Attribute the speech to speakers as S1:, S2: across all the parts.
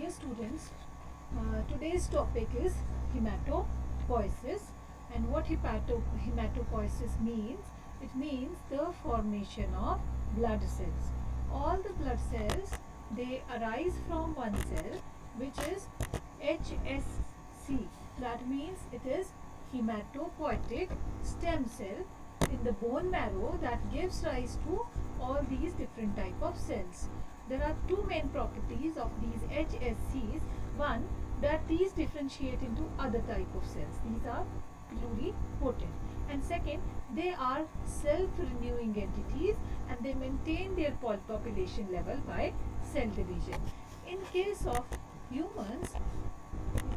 S1: Dear students, today's topic is hematopoiesis. And what hematopoiesis means? It means the formation of blood cells. All the blood cells, they arise from one cell, which is HSC. That means it is hematopoietic stem cell in the bone marrow that gives rise to all these different type of cells. There are two main properties of these HSCs. One, that these differentiate into other type of cells. These are pluripotent. And second, they are self-renewing entities and they maintain their population level by cell division. In case of humans,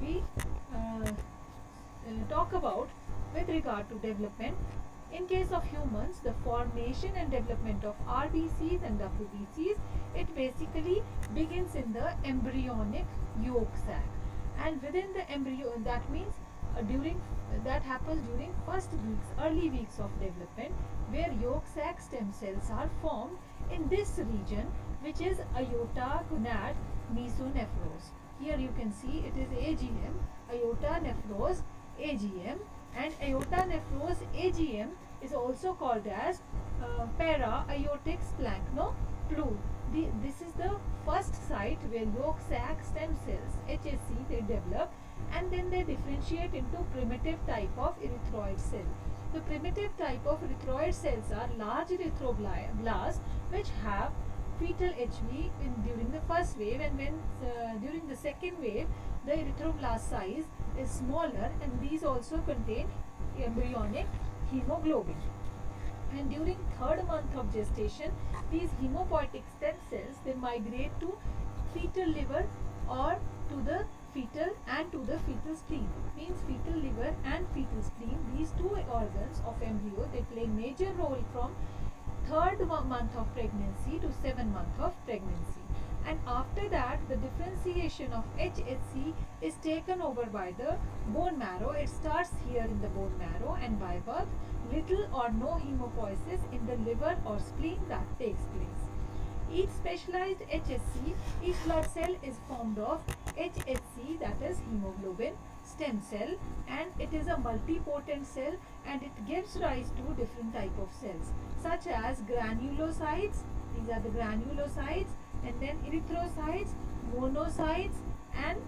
S1: we talk about with regard to development. In case of humans, the formation and development of RBCs and WBCs, it basically begins in the embryonic yolk sac. And within the embryo, that means that happens during first weeks, early weeks of development, where yolk sac stem cells are formed in this region, which is aorta gonad mesonephros. Here you can see it is AGM, aorta nephros AGM, and aorta nephros AGM is also called as para-aortic splanchnoplure. This is the first site where yolk sac stem cells HSC they develop, and then they differentiate into primitive type of erythroid cell. The primitive type of erythroid cells are large erythroblasts which have fetal HV during the first wave, and when during the second wave the erythroblast size is smaller, and these also contain embryonic hemoglobin. And during third month of gestation, these hemopoietic stem cells they migrate to fetal liver or to the fetal and to the fetal spleen. Means fetal liver and fetal spleen, these two organs of embryo, they play major role from third month of pregnancy to 7 month of pregnancy. And after that, the differentiation of HSC is taken over by the bone marrow. It starts here in the bone marrow, and by birth, little or no hemopoiesis in the liver or spleen that takes place. Each specialized HSC, each blood cell is formed of HSC, that is hemoglobin stem cell, and it is a multipotent cell, and it gives rise to different type of cells such as granulocytes. These are the granulocytes, and then erythrocytes, monocytes, and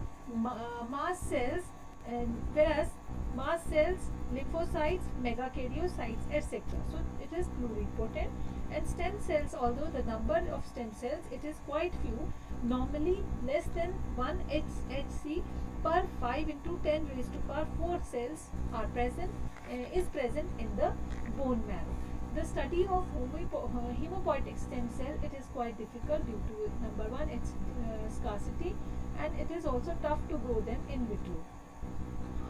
S1: mast cells, and whereas mast cells, lymphocytes, megakaryocytes, etc. So it is pluripotent. And stem cells, although the number of stem cells it is quite few, normally less than 1 HSC per 5 into 10 raised to power 4 cells is present in the bone marrow. The study of hemopoietic stem cell, it is quite difficult due to number one, its scarcity, and it is also tough to grow them in vitro.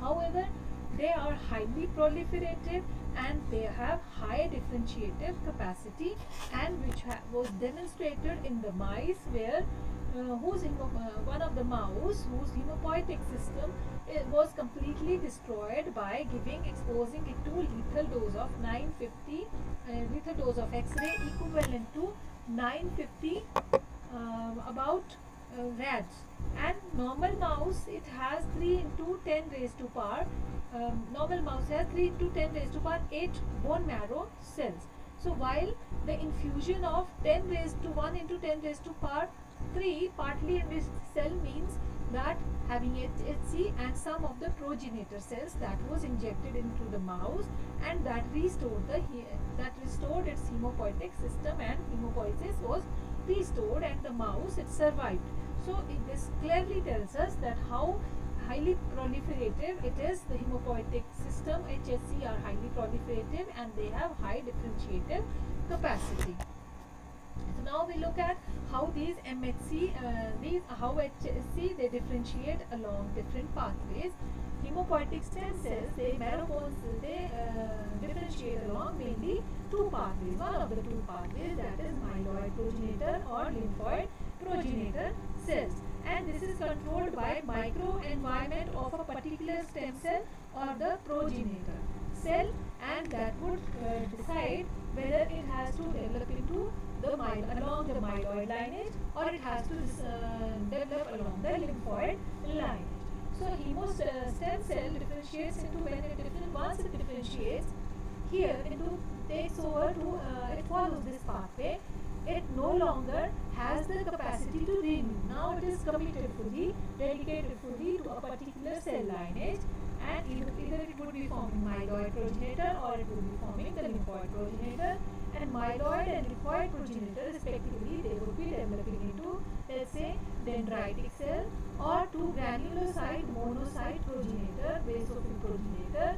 S1: However, they are highly proliferative and they have high differentiative capacity, and which was demonstrated in the mice where one of the mouse whose hemopoietic system was completely destroyed by exposing it to lethal dose of 950 lethal dose of X-ray equivalent to 950 about rads. And normal mouse, it has 3 into 10 raised to power normal mouse has 3 into 10 raised to power 8 bone marrow cells. So while the infusion of 10 raised to 1 into 10 raised to power 3 partly enriched cell means that having HSC and some of the progenitor cells that was injected into the mouse, and that restored its hemopoietic system, and hemopoiesis was restored, and the mouse it survived. So this clearly tells us that how highly proliferative it is. The hemopoietic system HSC are highly proliferative and they have high differentiative capacity. So now we look at how these how HSC they differentiate along different pathways. Hemopoietic stem cells, they differentiate along mainly two pathways. One of the two pathways, that is myeloid progenitor or lymphoid progenitor cells, and this is controlled by microenvironment of a particular stem cell or the progenitor cell, and that would decide whether it has to develop into along the myeloid lineage, or it has to develop along the lymphoid lineage. So stem cell differentiates into once it differentiates here into takes over to it follows this pathway. It no longer has the capacity to renew. Now it is committed fully, dedicated fully to a particular cell lineage, and either it would be forming myeloid progenitor or it would be forming the lymphoid progenitor. And myeloid and lymphoid progenitor respectively, they would be developing into, let's say, dendritic cell or to granulocyte monocyte progenitor, basophil progenitor,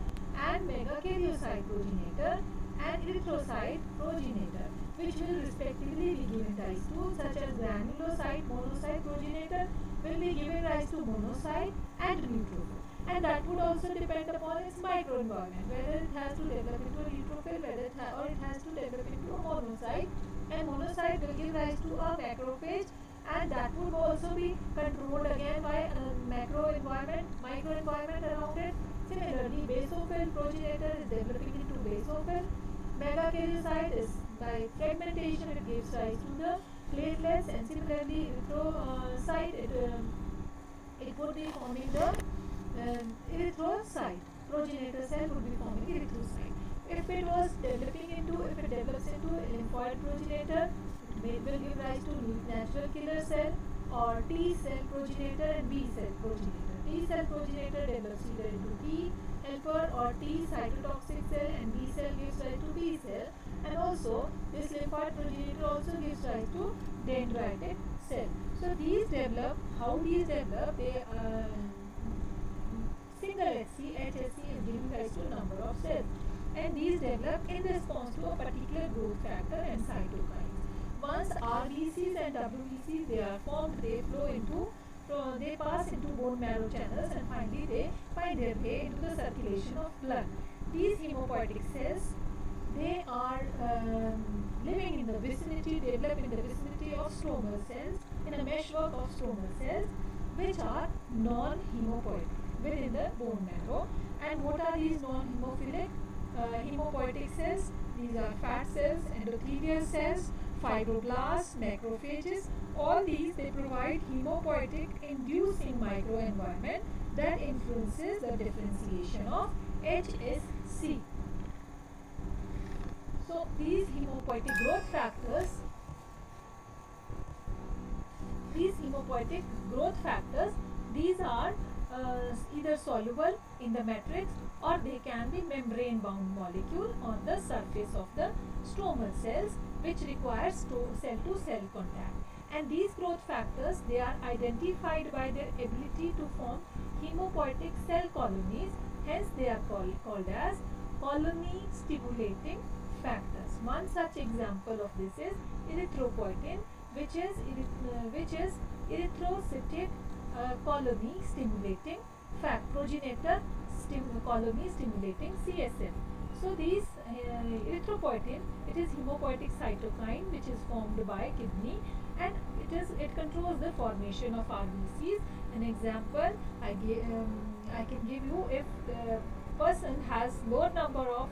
S1: and megakaryocyte progenitor and erythrocyte progenitor, which will respectively be given rise to, such as granulocyte monocyte progenitor will be giving rise to monocyte and neutrophil. And that would also depend upon its microenvironment, whether it has to develop into a neutrophil, or it has to develop into a monocyte. And monocyte will give rise to a macrophage, and that would also be controlled again by a microenvironment around it. Similarly, basophil progenitor is developing into basophil. Megakaryocyte is by fragmentation, it gives rise to the platelets, and similarly erythrocyte, it would be forming the erythrocyte. Progenitor cell would be forming erythrocyte. If it develops into lymphoid progenitor, it will give rise to natural killer cell or T cell progenitor and B cell progenitor. T cell progenitor develops either into T helper or T cytotoxic cell, and B cell gives rise to B cell. And also this lymphoid progenitor also gives rise to dendritic cell. So these develop, they single HSC is giving rise to a number of cells, and these develop in response to a particular growth factor and cytokines. Once RBCs and WBCs they are formed, they pass into bone marrow channels, and finally they find their way into the circulation of blood. These hemopoietic cells, they are living in the vicinity, develop in the vicinity of stromal cells, in a meshwork of stromal cells, which are non-hemopoietic within the bone marrow. And what are these non-hemophilic hemopoietic cells? These are fat cells, endothelial cells, fibroblasts, macrophages. All these, they provide hemopoietic inducing microenvironment that influences the differentiation of HSC. So these hemopoietic growth factors, these are either soluble in the matrix, or they can be membrane bound molecule on the surface of the stromal cells, which requires cell to cell contact. And these growth factors, they are identified by their ability to form hemopoietic cell colonies, hence they are called as colony stimulating factors. One such example of this is erythropoietin, which is erythrocytic colony stimulating progenitor colony stimulating CSF. So these erythropoietin, it is hemopoietic cytokine which is formed by kidney, and it controls the formation of RBCs. An example I can give you: if the person has lower number of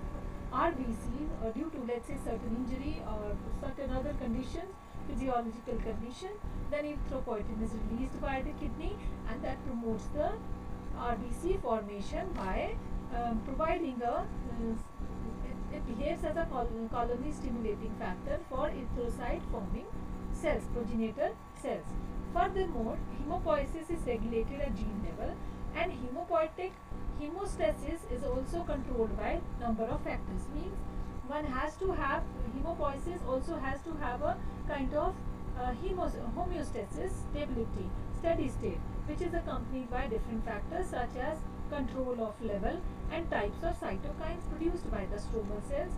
S1: RBCs due to, let's say, certain injury or certain other conditions, physiological condition, then erythropoietin is released by the kidney, and that promotes the RBC formation by providing it behaves as a colony stimulating factor for erythrocyte forming cells, progenitor cells. Furthermore, hemopoiesis is regulated at gene level, and hemopoietic hemostasis is also controlled by number of factors. Means one has to have hemopoiesis also has to have a kind of homeostasis, stability, steady state, which is accompanied by different factors such as control of level and types of cytokines produced by the stromal cells.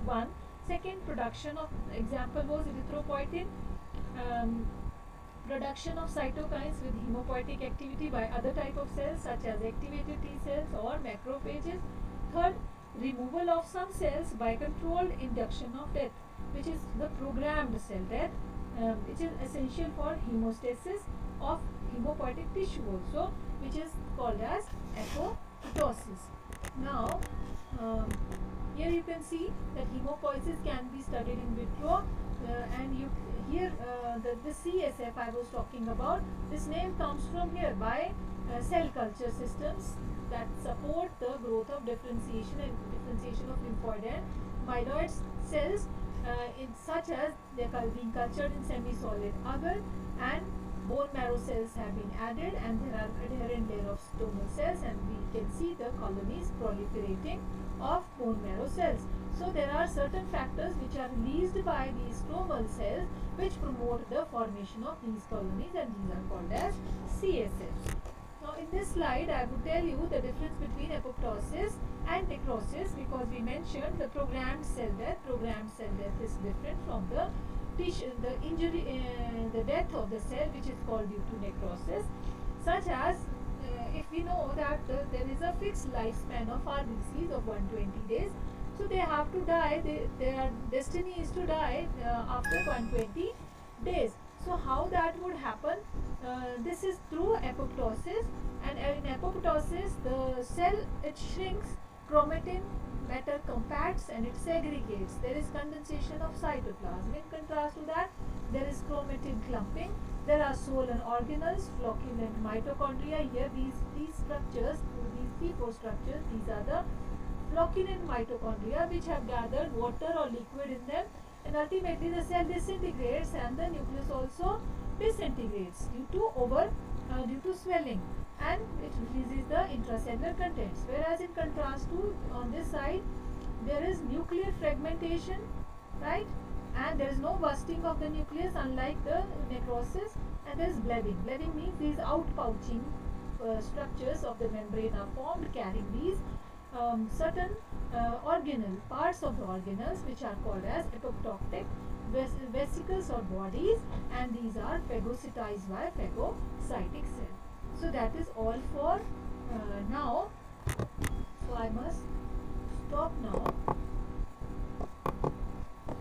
S1: Second, production of, example was erythropoietin, production of cytokines with hemopoietic activity by other type of cells such as activated T cells or macrophages. Third, removal of some cells by controlled induction of death, which is the programmed cell death, which is essential for hemostasis of hemopoietic tissue also, which is called as apoptosis. Now, here you can see that hemopoiesis can be studied in vitro, and here the CSF I was talking about, this name comes from here by cell culture systems that support the growth of differentiation of lymphoid and myeloid cells, in such as they are being cultured in semi-solid agar, and bone marrow cells have been added, and there are adherent layer of stromal cells, and we can see the colonies proliferating of bone marrow cells. So there are certain factors which are released by these stromal cells which promote the formation of these colonies, and these are called as CSF. Now in this slide I would tell you the difference between apoptosis and necrosis, because we mentioned the programmed cell death. Programmed cell death is different from the tissue, the injury, the death of the cell, which is called due to necrosis. Such as if we know that there is a fixed lifespan of RBCs of 120 days, so they have to die, their destiny is to die after 120 days. So how that would happen? This is through apoptosis, and in apoptosis the cell, it shrinks, chromatin matter compacts, and it segregates. There is condensation of cytoplasm. In contrast to that, there is chromatin clumping. There are swollen organelles, flocculent mitochondria. Here these structures, these T4 structures, these are the flocculent mitochondria which have gathered water or liquid in them, and ultimately the cell disintegrates and the nucleus also disintegrates due to swelling, and it releases the intracellular contents. Whereas in contrast to, on this side, there is nuclear fragmentation, right, and there is no bursting of the nucleus unlike the necrosis, and there is blebbing. Blebbing means these outpouching structures of the membrane are formed carrying these certain parts of the organelles, which are called as apoptotic vesicles or bodies, and these are phagocytized by phagocytic cell. So that is all for now. So I must